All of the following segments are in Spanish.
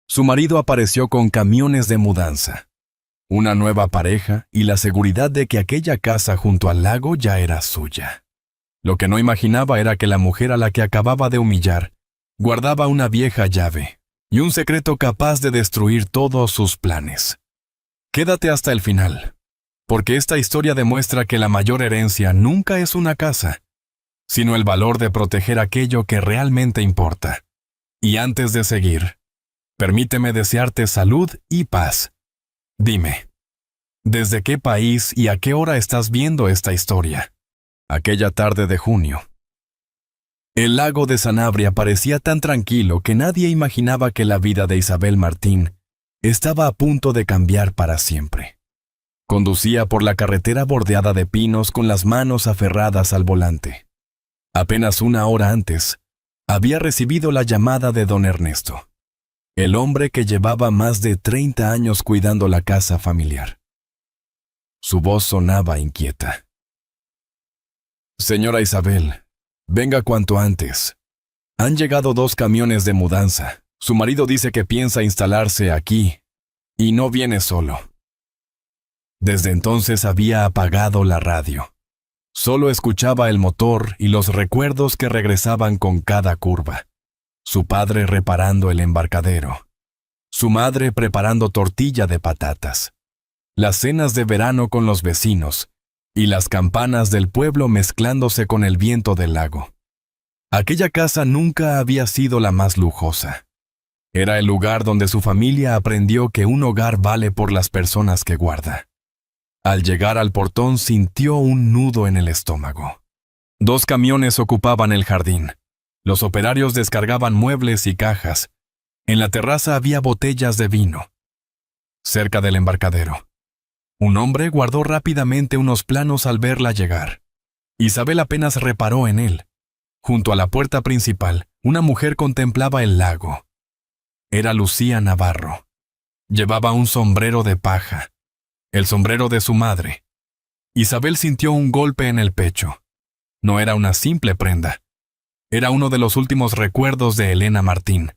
Su marido apareció con camiones de mudanza, una nueva pareja y la seguridad de que aquella casa junto al lago ya era suya. Lo que no imaginaba era que la mujer a la que acababa de humillar guardaba una vieja llave y un secreto capaz de destruir todos sus planes. Quédate hasta el final, porque esta historia demuestra que la mayor herencia nunca es una casa, sino el valor de proteger aquello que realmente importa. Y antes de seguir, permíteme desearte salud y paz. Dime, ¿desde qué país y a qué hora estás viendo esta historia? Aquella tarde de junio. El lago de Sanabria parecía tan tranquilo que nadie imaginaba que la vida de Isabel Martín estaba a punto de cambiar para siempre. Conducía por la carretera bordeada de pinos con las manos aferradas al volante. Apenas una hora antes, había recibido la llamada de don Ernesto, el hombre que llevaba más de 30 años cuidando la casa familiar. Su voz sonaba inquieta. Señora Isabel, venga cuanto antes. Han llegado 2 camiones de mudanza. Su marido dice que piensa instalarse aquí, y no viene solo. Desde entonces había apagado la radio. Solo escuchaba el motor y los recuerdos que regresaban con cada curva. Su padre reparando el embarcadero. Su madre preparando tortilla de patatas. Las cenas de verano con los vecinos y las campanas del pueblo mezclándose con el viento del lago. Aquella casa nunca había sido la más lujosa. Era el lugar donde su familia aprendió que un hogar vale por las personas que guarda. Al llegar al portón sintió un nudo en el estómago. 2 camiones ocupaban el jardín. Los operarios descargaban muebles y cajas. En la terraza había botellas de vino. Cerca del embarcadero, un hombre guardó rápidamente unos planos al verla llegar. Isabel apenas reparó en él. Junto a la puerta principal, una mujer contemplaba el lago. Era Lucía Navarro. Llevaba un sombrero de paja, el sombrero de su madre. Isabel sintió un golpe en el pecho. No era una simple prenda. Era uno de los últimos recuerdos de Elena Martín.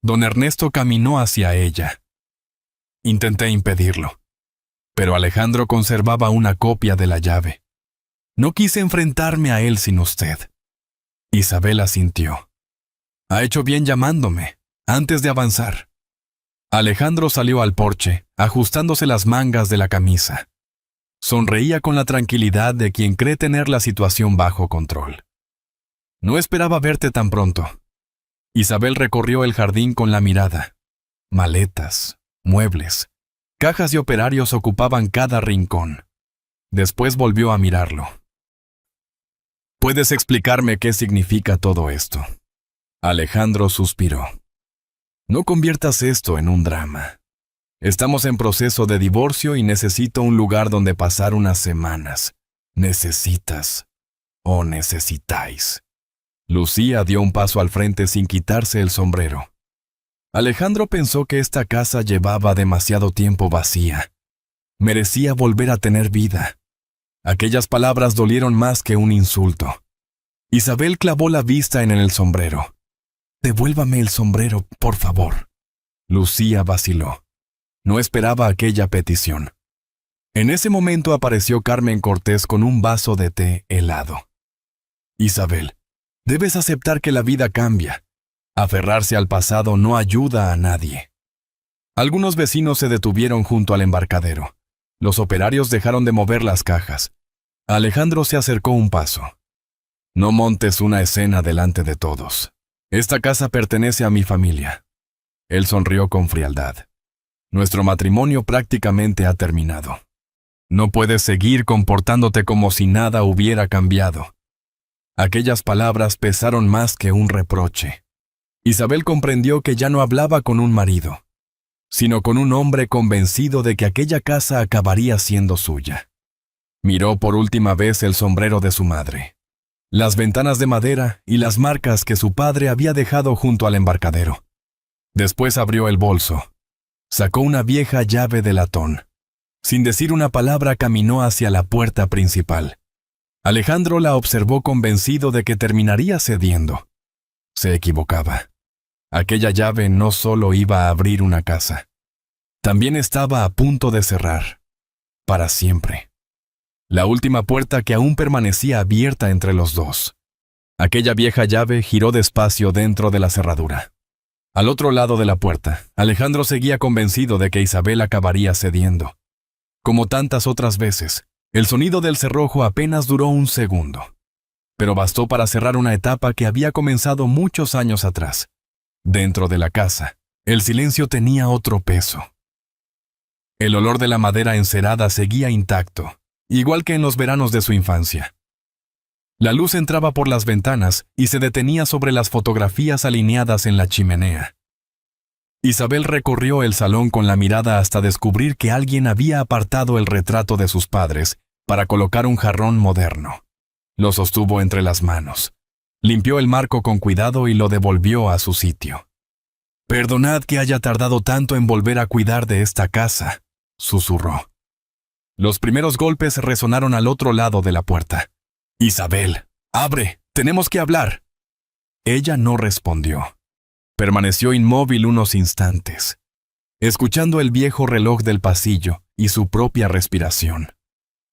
Don Ernesto caminó hacia ella. Intenté impedirlo, pero Alejandro conservaba una copia de la llave. No quise enfrentarme a él sin usted. Isabel asintió. Ha hecho bien llamándome, antes de avanzar. Alejandro salió al porche, ajustándose las mangas de la camisa. Sonreía con la tranquilidad de quien cree tener la situación bajo control. No esperaba verte tan pronto. Isabel recorrió el jardín con la mirada. Maletas, muebles, cajas y operarios ocupaban cada rincón. Después volvió a mirarlo. ¿Puedes explicarme qué significa todo esto? Alejandro suspiró. No conviertas esto en un drama. Estamos en proceso de divorcio y necesito un lugar donde pasar unas semanas. Necesitas o necesitáis. Lucía dio un paso al frente sin quitarse el sombrero. Alejandro pensó que esta casa llevaba demasiado tiempo vacía. Merecía volver a tener vida. Aquellas palabras dolieron más que un insulto. Isabel clavó la vista en el sombrero. Devuélvame el sombrero, por favor. Lucía vaciló. No esperaba aquella petición. En ese momento apareció Carmen Cortés con un vaso de té helado. Isabel, debes aceptar que la vida cambia. Aferrarse al pasado no ayuda a nadie. Algunos vecinos se detuvieron junto al embarcadero. Los operarios dejaron de mover las cajas. Alejandro se acercó un paso. No montes una escena delante de todos. Esta casa pertenece a mi familia. Él sonrió con frialdad. Nuestro matrimonio prácticamente ha terminado. No puedes seguir comportándote como si nada hubiera cambiado. Aquellas palabras pesaron más que un reproche. Isabel comprendió que ya no hablaba con un marido, sino con un hombre convencido de que aquella casa acabaría siendo suya. Miró por última vez el sombrero de su madre, las ventanas de madera y las marcas que su padre había dejado junto al embarcadero. Después abrió el bolso. Sacó una vieja llave de latón. Sin decir una palabra caminó hacia la puerta principal. Alejandro la observó convencido de que terminaría cediendo. Se equivocaba. Aquella llave no solo iba a abrir una casa, también estaba a punto de cerrar, para siempre. La última puerta que aún permanecía abierta entre los dos. Aquella vieja llave giró despacio dentro de la cerradura. Al otro lado de la puerta, Alejandro seguía convencido de que Isabel acabaría cediendo. Como tantas otras veces, el sonido del cerrojo apenas duró un segundo, pero bastó para cerrar una etapa que había comenzado muchos años atrás. Dentro de la casa, el silencio tenía otro peso. El olor de la madera encerada seguía intacto, igual que en los veranos de su infancia. La luz entraba por las ventanas y se detenía sobre las fotografías alineadas en la chimenea. Isabel recorrió el salón con la mirada hasta descubrir que alguien había apartado el retrato de sus padres para colocar un jarrón moderno. Lo sostuvo entre las manos. Limpió el marco con cuidado y lo devolvió a su sitio. «Perdonad que haya tardado tanto en volver a cuidar de esta casa», susurró. Los primeros golpes resonaron al otro lado de la puerta. «Isabel, abre, tenemos que hablar». Ella no respondió. Permaneció inmóvil unos instantes, escuchando el viejo reloj del pasillo y su propia respiración.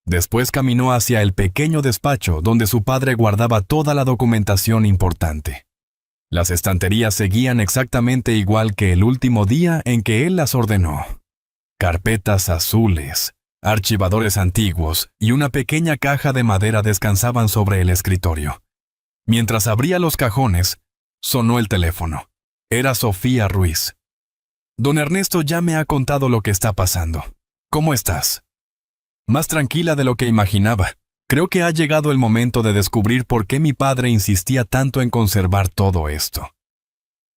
Después caminó hacia el pequeño despacho donde su padre guardaba toda la documentación importante. Las estanterías seguían exactamente igual que el último día en que él las ordenó. Carpetas azules, archivadores antiguos y una pequeña caja de madera descansaban sobre el escritorio. Mientras abría los cajones, sonó el teléfono. Era Sofía Ruiz. «Don Ernesto ya me ha contado lo que está pasando. ¿Cómo estás?» «Más tranquila de lo que imaginaba. Creo que ha llegado el momento de descubrir por qué mi padre insistía tanto en conservar todo esto».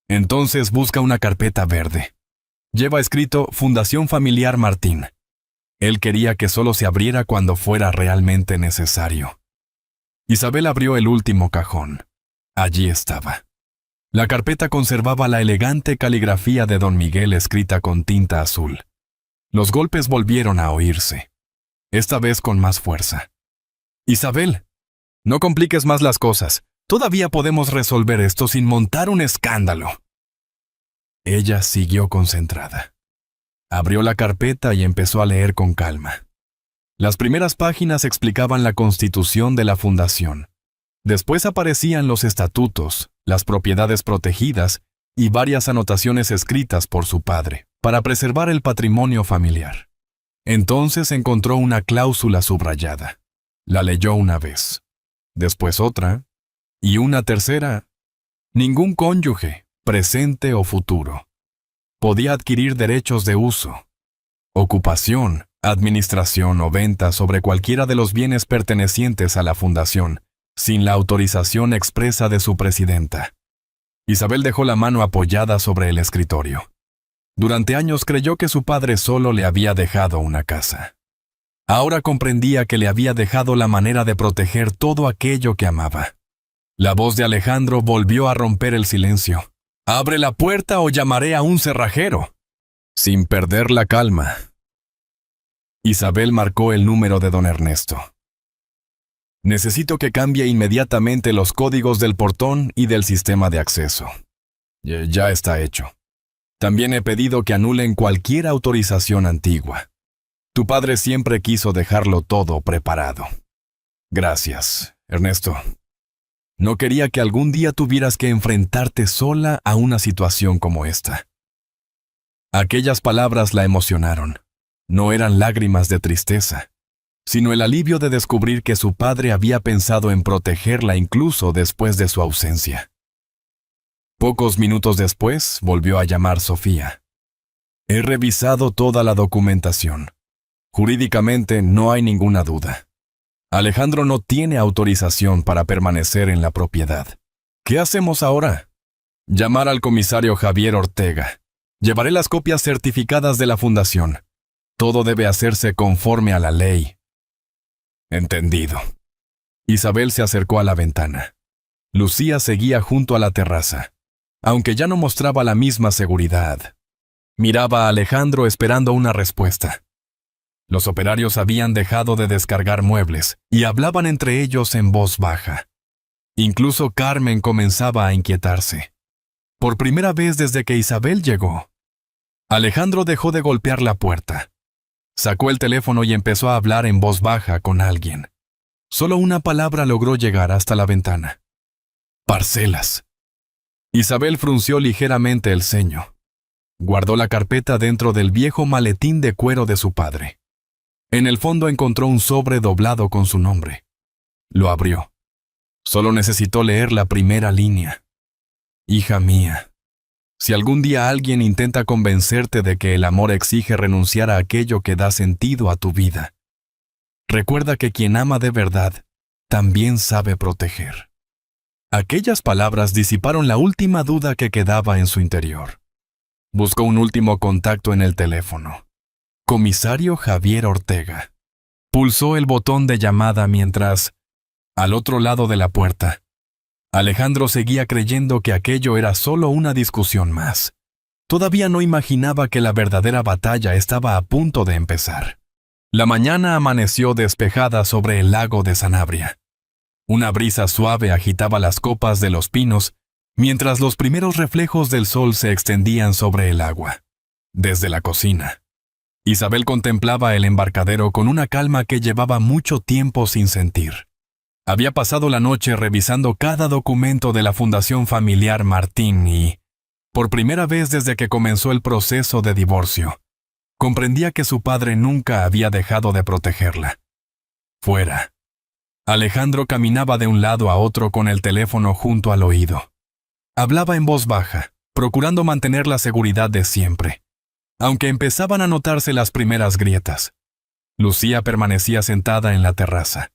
«Entonces busca una carpeta verde. Lleva escrito Fundación Familiar Martín». Él quería que solo se abriera cuando fuera realmente necesario. Isabel abrió el último cajón. Allí estaba. La carpeta conservaba la elegante caligrafía de Don Miguel escrita con tinta azul. Los golpes volvieron a oírse, esta vez con más fuerza. «Isabel, no compliques más las cosas. Todavía podemos resolver esto sin montar un escándalo». Ella siguió concentrada. Abrió la carpeta y empezó a leer con calma. Las primeras páginas explicaban la constitución de la fundación. Después aparecían los estatutos, las propiedades protegidas y varias anotaciones escritas por su padre para preservar el patrimonio familiar. Entonces encontró una cláusula subrayada. La leyó una vez, después otra, y una tercera. Ningún cónyuge, presente o futuro, podía adquirir derechos de uso, ocupación, administración o venta sobre cualquiera de los bienes pertenecientes a la fundación, sin la autorización expresa de su presidenta. Isabel dejó la mano apoyada sobre el escritorio. Durante años creyó que su padre solo le había dejado una casa. Ahora comprendía que le había dejado la manera de proteger todo aquello que amaba. La voz de Alejandro volvió a romper el silencio. «Abre la puerta o llamaré a un cerrajero». Sin perder la calma, Isabel marcó el número de don Ernesto. «Necesito que cambie inmediatamente los códigos del portón y del sistema de acceso». «Ya está hecho. También he pedido que anulen cualquier autorización antigua. Tu padre siempre quiso dejarlo todo preparado». «Gracias, Ernesto. No quería que algún día tuvieras que enfrentarte sola a una situación como esta». Aquellas palabras la emocionaron. No eran lágrimas de tristeza, sino el alivio de descubrir que su padre había pensado en protegerla incluso después de su ausencia. Pocos minutos después, volvió a llamar Sofía. «He revisado toda la documentación. Jurídicamente no hay ninguna duda. Alejandro no tiene autorización para permanecer en la propiedad. ¿Qué hacemos ahora?» «Llamar al comisario Javier Ortega. Llevaré las copias certificadas de la fundación. Todo debe hacerse conforme a la ley». «Entendido». Isabel se acercó a la ventana. Lucía seguía junto a la terraza, aunque ya no mostraba la misma seguridad. Miraba a Alejandro esperando una respuesta. Los operarios habían dejado de descargar muebles y hablaban entre ellos en voz baja. Incluso Carmen comenzaba a inquietarse. Por primera vez desde que Isabel llegó, Alejandro dejó de golpear la puerta. Sacó el teléfono y empezó a hablar en voz baja con alguien. Solo una palabra logró llegar hasta la ventana. Parcelas. Isabel frunció ligeramente el ceño. Guardó la carpeta dentro del viejo maletín de cuero de su padre. En el fondo encontró un sobre doblado con su nombre. Lo abrió. Solo necesitó leer la primera línea. Hija mía, si algún día alguien intenta convencerte de que el amor exige renunciar a aquello que da sentido a tu vida, recuerda que quien ama de verdad también sabe proteger. Aquellas palabras disiparon la última duda que quedaba en su interior. Buscó un último contacto en el teléfono. Comisario Javier Ortega. Pulsó el botón de llamada mientras, al otro lado de la puerta, Alejandro seguía creyendo que aquello era solo una discusión más. Todavía no imaginaba que la verdadera batalla estaba a punto de empezar. La mañana amaneció despejada sobre el lago de Sanabria. Una brisa suave agitaba las copas de los pinos, mientras los primeros reflejos del sol se extendían sobre el agua. Desde la cocina, Isabel contemplaba el embarcadero con una calma que llevaba mucho tiempo sin sentir. Había pasado la noche revisando cada documento de la Fundación Familiar Martín y, por primera vez desde que comenzó el proceso de divorcio, comprendía que su padre nunca había dejado de protegerla. Fuera, Alejandro caminaba de un lado a otro con el teléfono junto al oído. Hablaba en voz baja, procurando mantener la seguridad de siempre, aunque empezaban a notarse las primeras grietas. Lucía permanecía sentada en la terraza,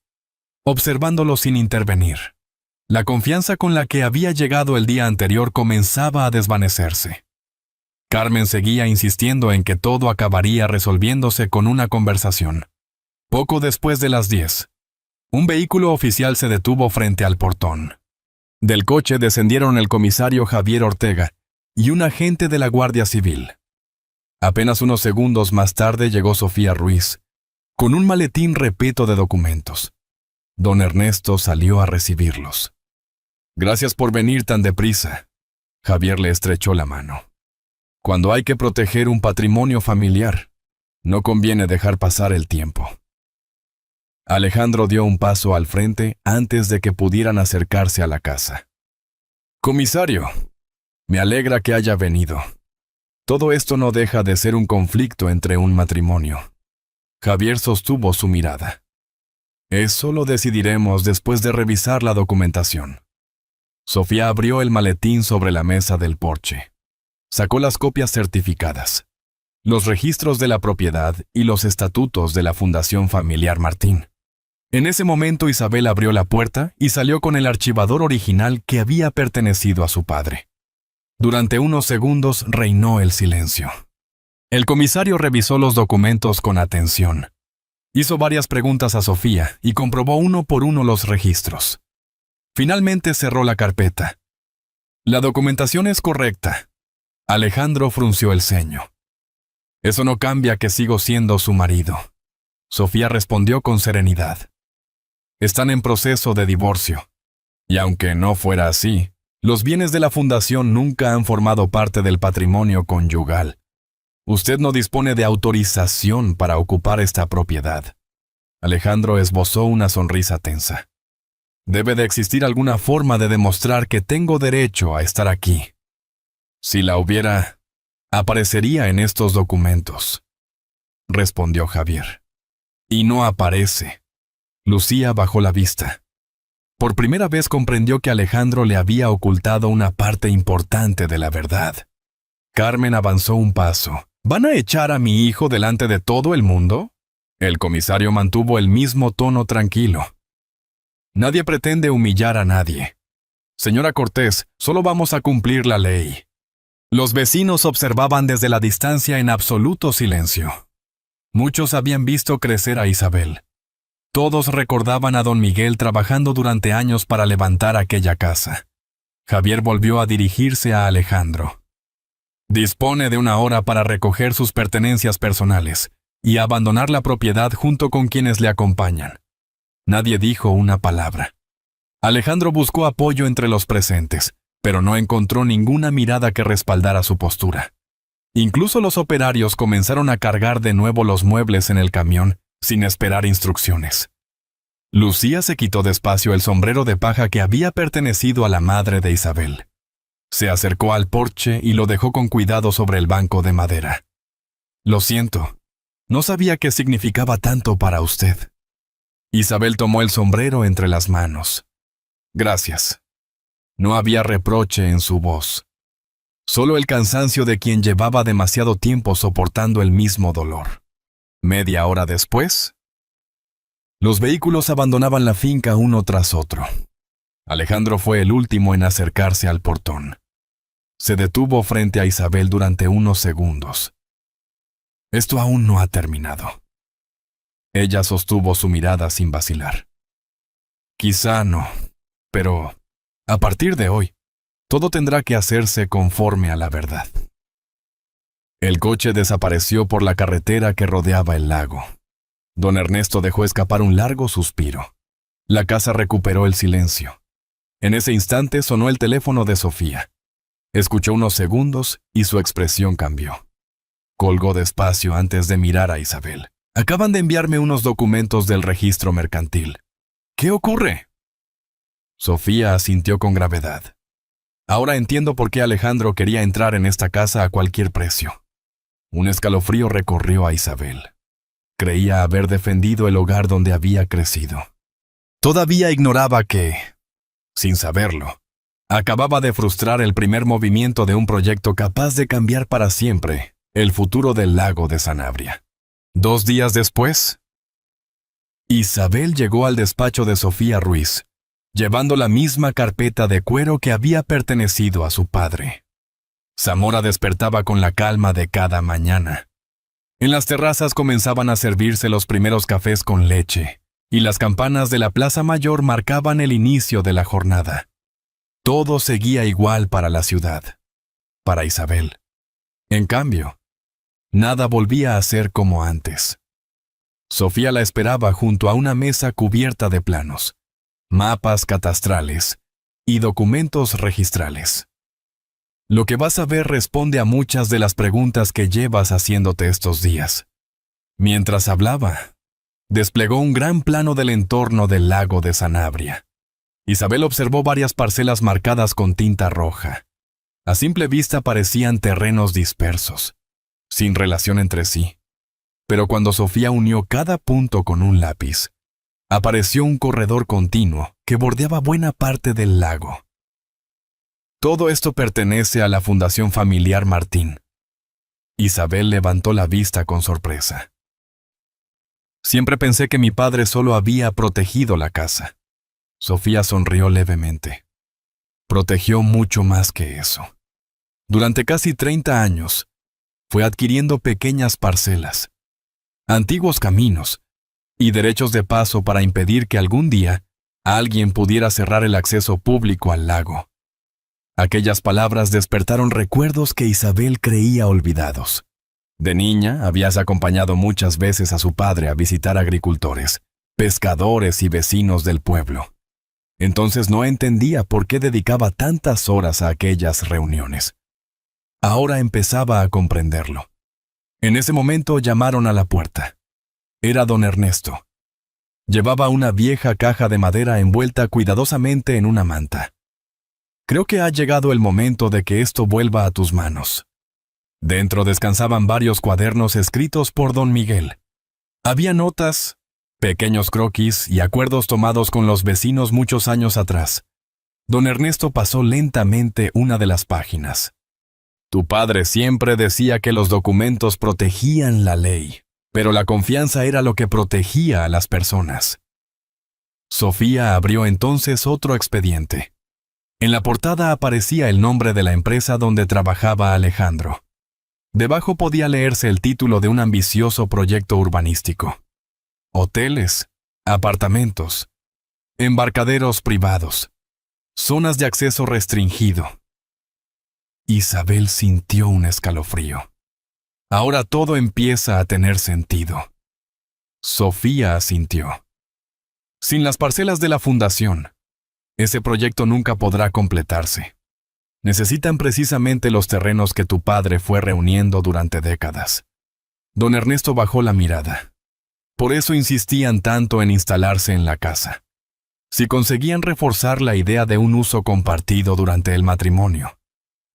observándolo sin intervenir. La confianza con la que había llegado el día anterior comenzaba a desvanecerse. Carmen seguía insistiendo en que todo acabaría resolviéndose con una conversación. Poco después de las 10, un vehículo oficial se detuvo frente al portón. Del coche descendieron el comisario Javier Ortega y un agente de la Guardia Civil. Apenas unos segundos más tarde llegó Sofía Ruiz, con un maletín repleto de documentos. Don Ernesto salió a recibirlos. Gracias por venir tan deprisa. Javier le estrechó la mano. Cuando hay que proteger un patrimonio familiar, no conviene dejar pasar el tiempo. Alejandro dio un paso al frente antes de que pudieran acercarse a la casa. Comisario, me alegra que haya venido. Todo esto no deja de ser un conflicto entre un matrimonio. Javier sostuvo su mirada. Eso lo decidiremos después de revisar la documentación. Sofía abrió el maletín sobre la mesa del porche. Sacó las copias certificadas, los registros de la propiedad y los estatutos de la Fundación Familiar Martín. En ese momento Isabel abrió la puerta y salió con el archivador original que había pertenecido a su padre. Durante unos segundos reinó el silencio. El comisario revisó los documentos con atención. Hizo varias preguntas a Sofía y comprobó uno por uno los registros. Finalmente cerró la carpeta. La documentación es correcta. Alejandro frunció el ceño. Eso no cambia que sigo siendo su marido. Sofía respondió con serenidad. Están en proceso de divorcio. Y aunque no fuera así, los bienes de la fundación nunca han formado parte del patrimonio conyugal. Usted no dispone de autorización para ocupar esta propiedad. Alejandro esbozó una sonrisa tensa. Debe de existir alguna forma de demostrar que tengo derecho a estar aquí. Si la hubiera, aparecería en estos documentos, respondió Javier. Y no aparece. Lucía bajó la vista. Por primera vez comprendió que Alejandro le había ocultado una parte importante de la verdad. Carmen avanzó un paso. ¿Van a echar a mi hijo delante de todo el mundo? El comisario mantuvo el mismo tono tranquilo. Nadie pretende humillar a nadie. Señora Cortés, solo vamos a cumplir la ley. Los vecinos observaban desde la distancia en absoluto silencio. Muchos habían visto crecer a Isabel. Todos recordaban a don Miguel trabajando durante años para levantar aquella casa. Javier volvió a dirigirse a Alejandro. Dispone de 1 hora para recoger sus pertenencias personales y abandonar la propiedad junto con quienes le acompañan. Nadie dijo una palabra. Alejandro buscó apoyo entre los presentes, pero no encontró ninguna mirada que respaldara su postura. Incluso los operarios comenzaron a cargar de nuevo los muebles en el camión, sin esperar instrucciones. Lucía se quitó despacio el sombrero de paja que había pertenecido a la madre de Isabel. Se acercó al porche y lo dejó con cuidado sobre el banco de madera. «Lo siento, no sabía qué significaba tanto para usted». Isabel tomó el sombrero entre las manos. «Gracias». No había reproche en su voz. Solo el cansancio de quien llevaba demasiado tiempo soportando el mismo dolor. Media hora después, los vehículos abandonaban la finca uno tras otro. Alejandro fue el último en acercarse al portón. Se detuvo frente a Isabel durante unos segundos. «Esto aún no ha terminado». Ella sostuvo su mirada sin vacilar. «Quizá no, pero a partir de hoy, todo tendrá que hacerse conforme a la verdad». El coche desapareció por la carretera que rodeaba el lago. Don Ernesto dejó escapar un largo suspiro. La casa recuperó el silencio. En ese instante sonó el teléfono de Sofía. Escuchó unos segundos y su expresión cambió. Colgó despacio antes de mirar a Isabel. «Acaban de enviarme unos documentos del registro mercantil». «¿Qué ocurre?». Sofía asintió con gravedad. «Ahora entiendo por qué Alejandro quería entrar en esta casa a cualquier precio». Un escalofrío recorrió a Isabel. Creía haber defendido el hogar donde había crecido. Todavía ignoraba que, sin saberlo, acababa de frustrar el primer movimiento de un proyecto capaz de cambiar para siempre el futuro del lago de Sanabria. 2 días después, Isabel llegó al despacho de Sofía Ruiz, llevando la misma carpeta de cuero que había pertenecido a su padre. Zamora despertaba con la calma de cada mañana. En las terrazas comenzaban a servirse los primeros cafés con leche, y las campanas de la Plaza Mayor marcaban el inicio de la jornada. Todo seguía igual para la ciudad, para Isabel. En cambio, nada volvía a ser como antes. Sofía la esperaba junto a una mesa cubierta de planos, mapas catastrales y documentos registrales. «Lo que vas a ver responde a muchas de las preguntas que llevas haciéndote estos días». Mientras hablaba, desplegó un gran plano del entorno del lago de Sanabria. Isabel observó varias parcelas marcadas con tinta roja. A simple vista parecían terrenos dispersos, sin relación entre sí. Pero cuando Sofía unió cada punto con un lápiz, apareció un corredor continuo que bordeaba buena parte del lago. «Todo esto pertenece a la Fundación Familiar Martín». Isabel levantó la vista con sorpresa. «Siempre pensé que mi padre solo había protegido la casa». Sofía sonrió levemente. «Protegió mucho más que eso. Durante casi 30 años, fue adquiriendo pequeñas parcelas, antiguos caminos y derechos de paso para impedir que algún día alguien pudiera cerrar el acceso público al lago». Aquellas palabras despertaron recuerdos que Isabel creía olvidados. De niña, habías acompañado muchas veces a su padre a visitar agricultores, pescadores y vecinos del pueblo. Entonces no entendía por qué dedicaba tantas horas a aquellas reuniones. Ahora empezaba a comprenderlo. En ese momento llamaron a la puerta. Era don Ernesto. Llevaba una vieja caja de madera envuelta cuidadosamente en una manta. «Creo que ha llegado el momento de que esto vuelva a tus manos». Dentro descansaban varios cuadernos escritos por don Miguel. Había notas, pequeños croquis y acuerdos tomados con los vecinos muchos años atrás. Don Ernesto pasó lentamente una de las páginas. «Tu padre siempre decía que los documentos protegían la ley, pero la confianza era lo que protegía a las personas». Sofía abrió entonces otro expediente. En la portada aparecía el nombre de la empresa donde trabajaba Alejandro. Debajo podía leerse el título de un ambicioso proyecto urbanístico. Hoteles, apartamentos, embarcaderos privados, zonas de acceso restringido. Isabel sintió un escalofrío. Ahora todo empieza a tener sentido. Sofía asintió. Sin las parcelas de la fundación, ese proyecto nunca podrá completarse. Necesitan precisamente los terrenos que tu padre fue reuniendo durante décadas. Don Ernesto bajó la mirada. Por eso insistían tanto en instalarse en la casa. Si conseguían reforzar la idea de un uso compartido durante el matrimonio,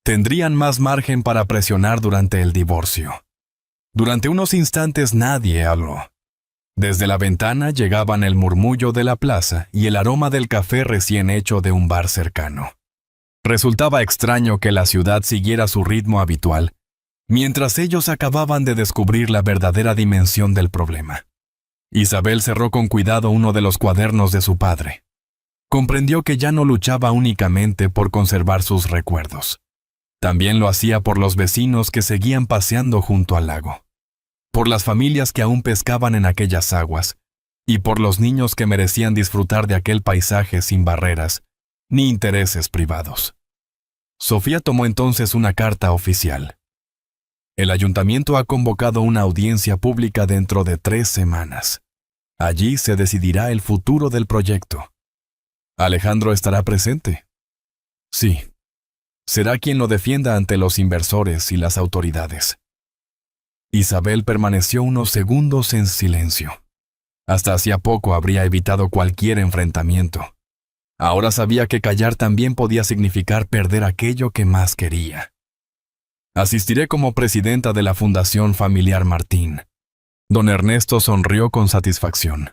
tendrían más margen para presionar durante el divorcio. Durante unos instantes nadie habló. Desde la ventana llegaban el murmullo de la plaza y el aroma del café recién hecho de un bar cercano. Resultaba extraño que la ciudad siguiera su ritmo habitual, mientras ellos acababan de descubrir la verdadera dimensión del problema. Isabel cerró con cuidado uno de los cuadernos de su padre. Comprendió que ya no luchaba únicamente por conservar sus recuerdos. También lo hacía por los vecinos que seguían paseando junto al lago, por las familias que aún pescaban en aquellas aguas, y por los niños que merecían disfrutar de aquel paisaje sin barreras ni intereses privados. Sofía tomó entonces una carta oficial. El ayuntamiento ha convocado una audiencia pública dentro de 3 semanas. Allí se decidirá el futuro del proyecto. ¿Alejandro estará presente? Sí. Será quien lo defienda ante los inversores y las autoridades. Isabel permaneció unos segundos en silencio. Hasta hacía poco habría evitado cualquier enfrentamiento. Ahora sabía que callar también podía significar perder aquello que más quería. Asistiré como presidenta de la Fundación Familiar Martín. Don Ernesto sonrió con satisfacción.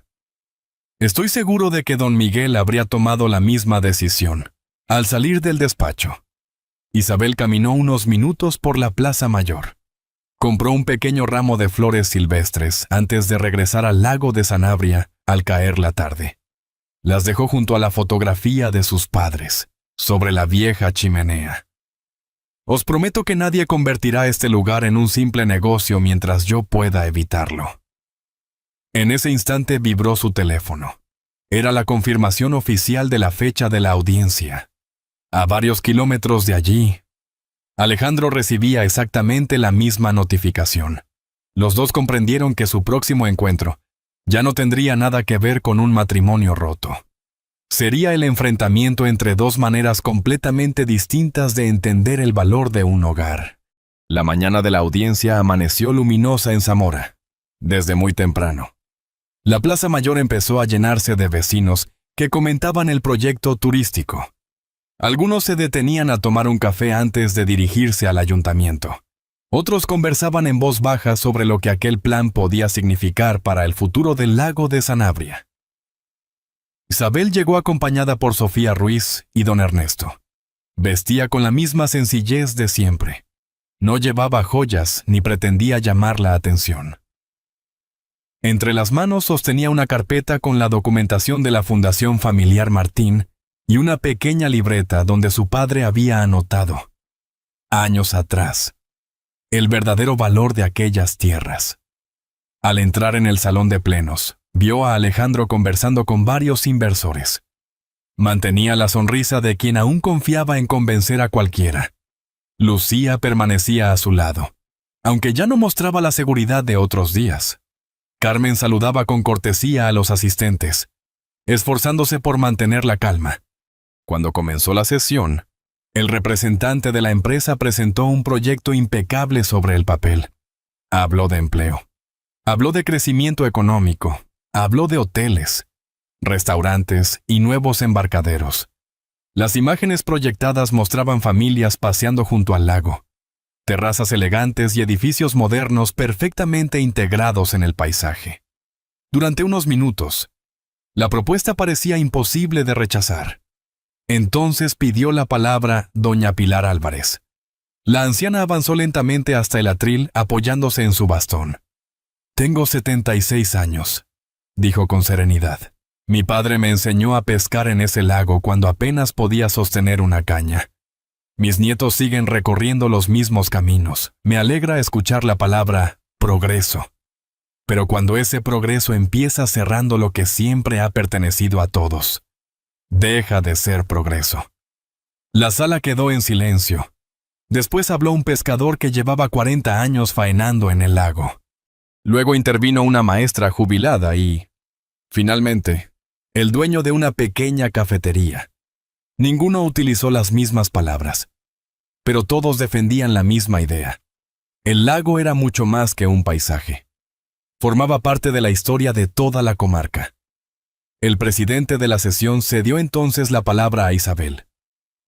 Estoy seguro de que don Miguel habría tomado la misma decisión. Al salir del despacho, Isabel caminó unos minutos por la Plaza Mayor. Compró un pequeño ramo de flores silvestres antes de regresar al lago de Sanabria al caer la tarde. Las dejó junto a la fotografía de sus padres, sobre la vieja chimenea. Os prometo que nadie convertirá este lugar en un simple negocio mientras yo pueda evitarlo. En ese instante vibró su teléfono. Era la confirmación oficial de la fecha de la audiencia. A varios kilómetros de allí, Alejandro recibía exactamente la misma notificación. Los dos comprendieron que su próximo encuentro ya no tendría nada que ver con un matrimonio roto. Sería el enfrentamiento entre 2 maneras completamente distintas de entender el valor de un hogar. La mañana de la audiencia amaneció luminosa en Zamora, desde muy temprano. La Plaza Mayor empezó a llenarse de vecinos que comentaban el proyecto turístico. Algunos se detenían a tomar un café antes de dirigirse al ayuntamiento. Otros conversaban en voz baja sobre lo que aquel plan podía significar para el futuro del lago de Sanabria. Isabel llegó acompañada por Sofía Ruiz y don Ernesto. Vestía con la misma sencillez de siempre. No llevaba joyas ni pretendía llamar la atención. Entre las manos sostenía una carpeta con la documentación de la Fundación Familiar Martín y una pequeña libreta donde su padre había anotado, años atrás, el verdadero valor de aquellas tierras. Al entrar en el salón de plenos, vio a Alejandro conversando con varios inversores. Mantenía la sonrisa de quien aún confiaba en convencer a cualquiera. Lucía permanecía a su lado, aunque ya no mostraba la seguridad de otros días. Carmen saludaba con cortesía a los asistentes, esforzándose por mantener la calma. Cuando comenzó la sesión, el representante de la empresa presentó un proyecto impecable sobre el papel. Habló de empleo. Habló de crecimiento económico. Habló de hoteles, restaurantes y nuevos embarcaderos. Las imágenes proyectadas mostraban familias paseando junto al lago, terrazas elegantes y edificios modernos perfectamente integrados en el paisaje. Durante unos minutos, la propuesta parecía imposible de rechazar. Entonces pidió la palabra doña Pilar Álvarez. La anciana avanzó lentamente hasta el atril apoyándose en su bastón. Tengo 76 años, dijo con serenidad. Mi padre me enseñó a pescar en ese lago cuando apenas podía sostener una caña. Mis nietos siguen recorriendo los mismos caminos. Me alegra escuchar la palabra progreso. Pero cuando ese progreso empieza cerrando lo que siempre ha pertenecido a todos, deja de ser progreso. La sala quedó en silencio. Después habló un pescador que llevaba 40 años faenando en el lago. Luego intervino una maestra jubilada y, finalmente, el dueño de una pequeña cafetería. Ninguno utilizó las mismas palabras, pero todos defendían la misma idea. El lago era mucho más que un paisaje. Formaba parte de la historia de toda la comarca. El presidente de la sesión cedió entonces la palabra a Isabel.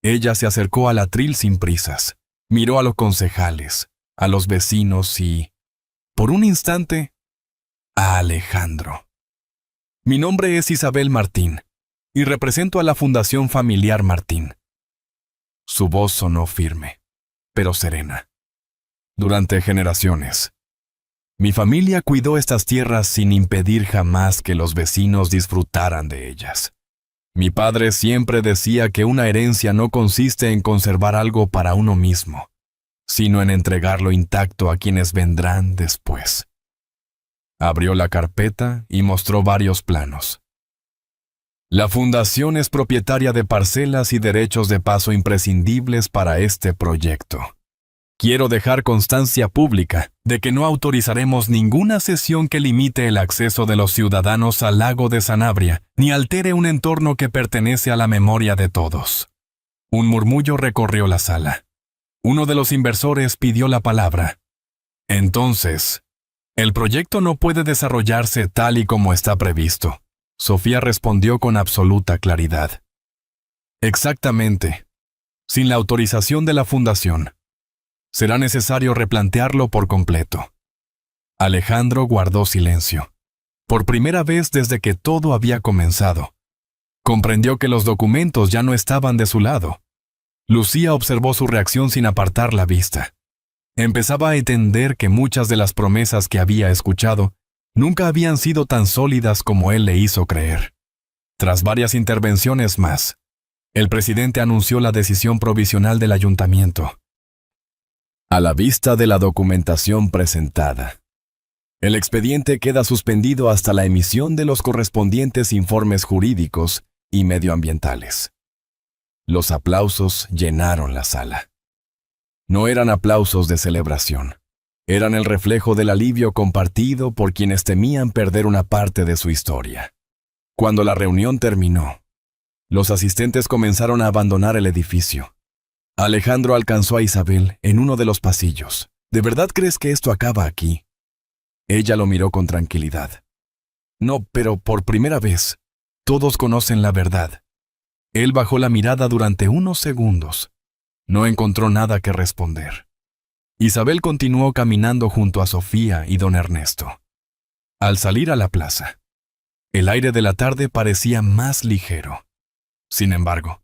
Ella se acercó al atril sin prisas, miró a los concejales, a los vecinos y, por un instante, a Alejandro. Mi nombre es Isabel Martín, y represento a la Fundación Familiar Martín. Su voz sonó firme, pero serena. Durante generaciones, mi familia cuidó estas tierras sin impedir jamás que los vecinos disfrutaran de ellas. Mi padre siempre decía que una herencia no consiste en conservar algo para uno mismo, sino en entregarlo intacto a quienes vendrán después. Abrió la carpeta y mostró varios planos. La fundación es propietaria de parcelas y derechos de paso imprescindibles para este proyecto. Quiero dejar constancia pública de que no autorizaremos ninguna cesión que limite el acceso de los ciudadanos al lago de Sanabria, ni altere un entorno que pertenece a la memoria de todos. Un murmullo recorrió la sala. Uno de los inversores pidió la palabra. Entonces, el proyecto no puede desarrollarse tal y como está previsto. Sofía respondió con absoluta claridad. Exactamente. Sin la autorización de la fundación, será necesario replantearlo por completo. Alejandro guardó silencio. Por primera vez desde que todo había comenzado, comprendió que los documentos ya no estaban de su lado. Lucía observó su reacción sin apartar la vista. Empezaba a entender que muchas de las promesas que había escuchado nunca habían sido tan sólidas como él le hizo creer. Tras varias intervenciones más, el presidente anunció la decisión provisional del ayuntamiento. A la vista de la documentación presentada, el expediente queda suspendido hasta la emisión de los correspondientes informes jurídicos y medioambientales. Los aplausos llenaron la sala. No eran aplausos de celebración. Eran el reflejo del alivio compartido por quienes temían perder una parte de su historia. Cuando la reunión terminó, los asistentes comenzaron a abandonar el edificio. Alejandro alcanzó a Isabel en uno de los pasillos. ¿De verdad crees que esto acaba aquí? Ella lo miró con tranquilidad. No, pero por primera vez, todos conocen la verdad. Él bajó la mirada durante unos segundos. No encontró nada que responder. Isabel continuó caminando junto a Sofía y don Ernesto. Al salir a la plaza, el aire de la tarde parecía más ligero. Sin embargo,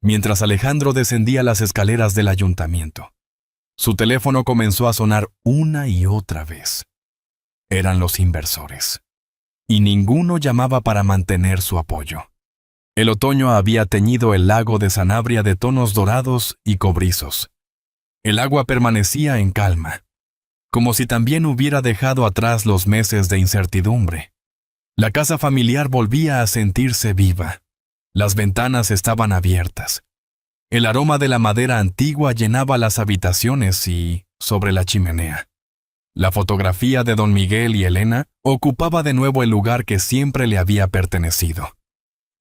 mientras Alejandro descendía las escaleras del ayuntamiento, su teléfono comenzó a sonar una y otra vez. Eran los inversores, y ninguno llamaba para mantener su apoyo. El otoño había teñido el lago de Sanabria de tonos dorados y cobrizos. El agua permanecía en calma, como si también hubiera dejado atrás los meses de incertidumbre. La casa familiar volvía a sentirse viva. Las ventanas estaban abiertas. El aroma de la madera antigua llenaba las habitaciones y, sobre la chimenea, la fotografía de don Miguel y Elena ocupaba de nuevo el lugar que siempre le había pertenecido.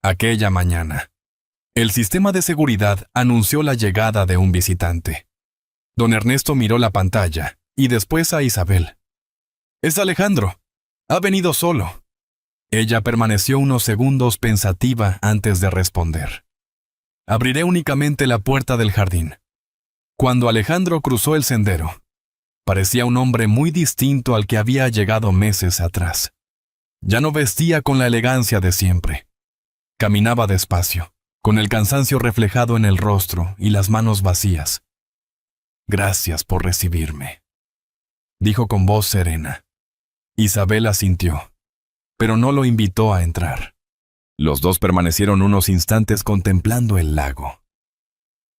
Aquella mañana, el sistema de seguridad anunció la llegada de un visitante. Don Ernesto miró la pantalla y después a Isabel. «Es Alejandro. Ha venido solo». Ella permaneció unos segundos pensativa antes de responder. «Abriré únicamente la puerta del jardín». Cuando Alejandro cruzó el sendero, parecía un hombre muy distinto al que había llegado meses atrás. Ya no vestía con la elegancia de siempre. Caminaba despacio, con el cansancio reflejado en el rostro y las manos vacías. «Gracias por recibirme», dijo con voz serena. Isabel asintió, pero no lo invitó a entrar. Los dos permanecieron unos instantes contemplando el lago.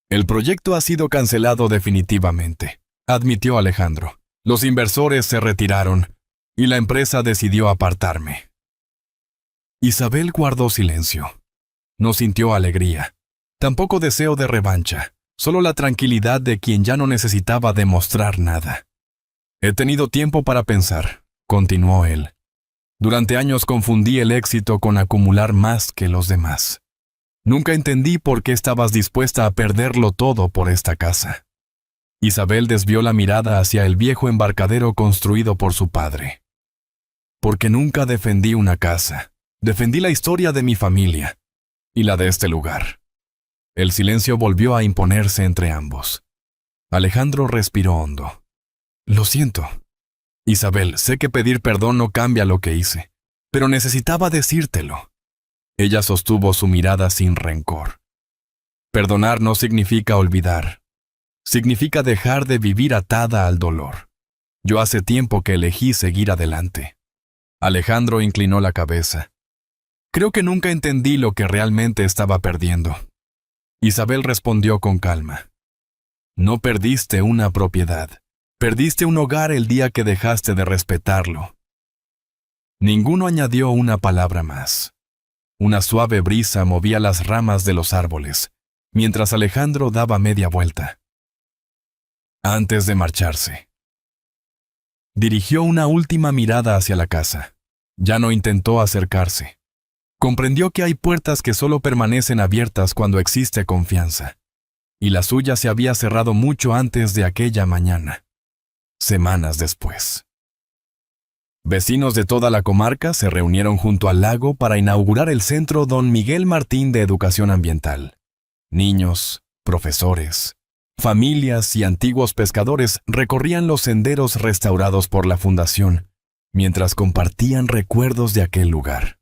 «El proyecto ha sido cancelado definitivamente», admitió Alejandro. «Los inversores se retiraron y la empresa decidió apartarme». Isabel guardó silencio. No sintió alegría, tampoco deseo de revancha. Solo la tranquilidad de quien ya no necesitaba demostrar nada. «He tenido tiempo para pensar», continuó él. «Durante años confundí el éxito con acumular más que los demás. Nunca entendí por qué estabas dispuesta a perderlo todo por esta casa. Isabel desvió la mirada hacia el viejo embarcadero construido por su padre. Porque nunca defendí una casa, defendí la historia de mi familia y la de este lugar. El silencio volvió a imponerse entre ambos. Alejandro respiró hondo. Lo siento. Isabel, sé que pedir perdón no cambia lo que hice, pero necesitaba decírtelo. Ella sostuvo su mirada sin rencor. Perdonar no significa olvidar. Significa dejar de vivir atada al dolor. Yo hace tiempo que elegí seguir adelante. Alejandro inclinó la cabeza. Creo que nunca entendí lo que realmente estaba perdiendo. Isabel respondió con calma. No perdiste una propiedad. Perdiste un hogar el día que dejaste de respetarlo. Ninguno añadió una palabra más. Una suave brisa movía las ramas de los árboles, mientras Alejandro daba media vuelta. Antes de marcharse, dirigió una última mirada hacia la casa. Ya no intentó acercarse. Comprendió que hay puertas que solo permanecen abiertas cuando existe confianza, y la suya se había cerrado mucho antes de aquella mañana. Semanas después. Vecinos de toda la comarca se reunieron junto al lago para inaugurar el Centro Don Miguel Martín de Educación Ambiental. Niños, profesores, familias y antiguos pescadores recorrían los senderos restaurados por la fundación, mientras compartían recuerdos de aquel lugar.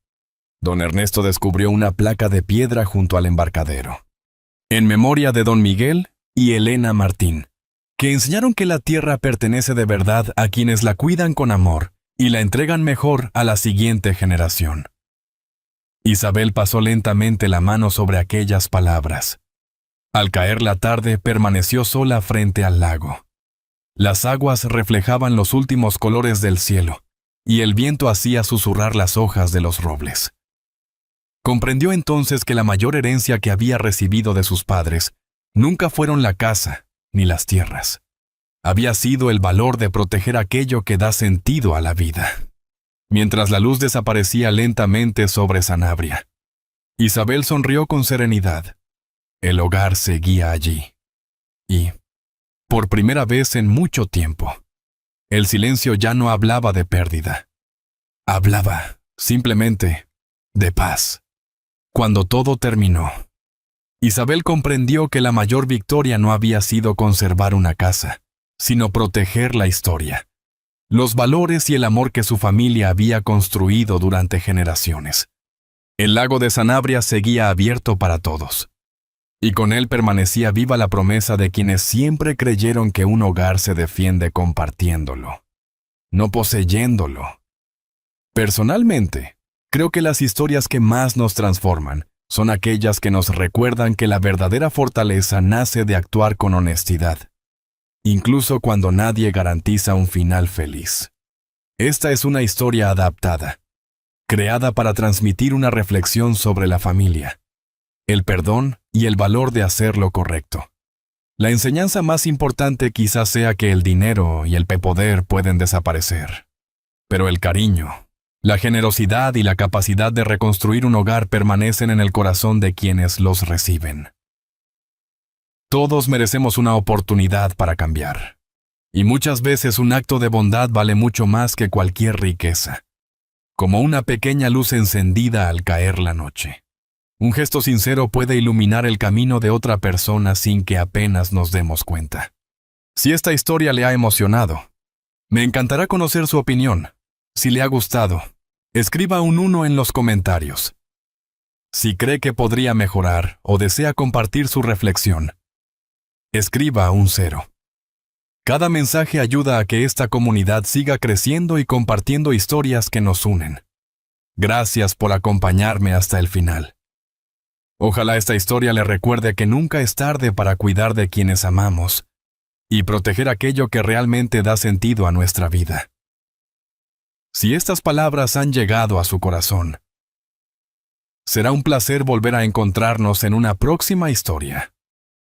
Don Ernesto descubrió una placa de piedra junto al embarcadero, en memoria de Don Miguel y Elena Martín, que enseñaron que la tierra pertenece de verdad a quienes la cuidan con amor y la entregan mejor a la siguiente generación. Isabel pasó lentamente la mano sobre aquellas palabras. Al caer la tarde, permaneció sola frente al lago. Las aguas reflejaban los últimos colores del cielo, y el viento hacía susurrar las hojas de los robles. Comprendió entonces que la mayor herencia que había recibido de sus padres nunca fueron la casa ni las tierras. Había sido el valor de proteger aquello que da sentido a la vida. Mientras la luz desaparecía lentamente sobre Sanabria, Isabel sonrió con serenidad. El hogar seguía allí. Y, por primera vez en mucho tiempo, el silencio ya no hablaba de pérdida. Hablaba, simplemente, de paz. Cuando todo terminó, Isabel comprendió que la mayor victoria no había sido conservar una casa, sino proteger la historia, los valores y el amor que su familia había construido durante generaciones. El lago de Sanabria seguía abierto para todos, y con él permanecía viva la promesa de quienes siempre creyeron que un hogar se defiende compartiéndolo, no poseyéndolo. Personalmente, creo que las historias que más nos transforman son aquellas que nos recuerdan que la verdadera fortaleza nace de actuar con honestidad, incluso cuando nadie garantiza un final feliz. Esta es una historia adaptada, creada para transmitir una reflexión sobre la familia, el perdón y el valor de hacer lo correcto. La enseñanza más importante quizás sea que el dinero y el poder pueden desaparecer, pero el cariño, la generosidad y la capacidad de reconstruir un hogar permanecen en el corazón de quienes los reciben. Todos merecemos una oportunidad para cambiar, y muchas veces un acto de bondad vale mucho más que cualquier riqueza, como una pequeña luz encendida al caer la noche. Un gesto sincero puede iluminar el camino de otra persona sin que apenas nos demos cuenta. Si esta historia le ha emocionado, me encantará conocer su opinión. Si le ha gustado, escriba un 1 en los comentarios. Si cree que podría mejorar o desea compartir su reflexión, escriba un 0. Cada mensaje ayuda a que esta comunidad siga creciendo y compartiendo historias que nos unen. Gracias por acompañarme hasta el final. Ojalá esta historia le recuerde que nunca es tarde para cuidar de quienes amamos y proteger aquello que realmente da sentido a nuestra vida. Si estas palabras han llegado a su corazón, será un placer volver a encontrarnos en una próxima historia.